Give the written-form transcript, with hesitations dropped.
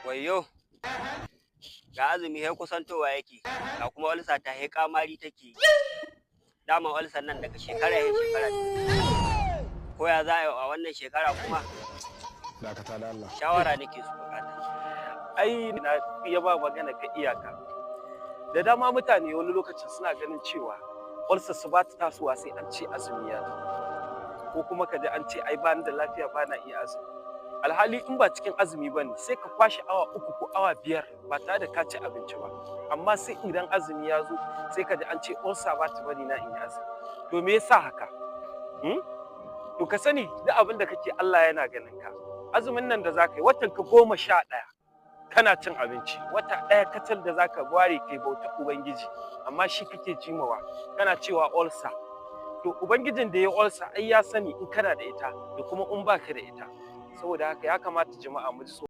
Wayyo, ga azumi sai kusantowa yake, ga kuma ulcer ta sai ƙamari take yi. Dama ulcer nan daga shekara sai shekara ko ya za a yi a wannan shekara kuma? Dakata da Allah. Shawara nake so buƙata. Ai na iya ba magana ka iyaka. Da dama mutane wani lokacin suna ganin cewa ulcer su ba ta tasowa sai an ce azumi ya zo. Ko kuma ka ji an ce ai bani da lafiya ba na iya azumi. Alhali in ba cikin azumi bane sai ka kwashe awa 3 ko awa 5 ba tare da ka ci abinci ba. Amma sai idan azumi ya zo sai ka ji an ce ulcer ba ta bari na in yi azumi. To me yasa haka? To ka sani duk abin da kake Allah yana ganin ka. Azumin nan da zaka yi watan ka 11 kana cin abinci, wata ɗaya kacal da zaka ware kai bauta ubangiji, amma shi kake jimawa kana cewa ulcer. To ubangijin da ya ulcer ai ya sani in kana da ita da kuma in baka da ita. Saboda haka ya kamata jama'a mu ji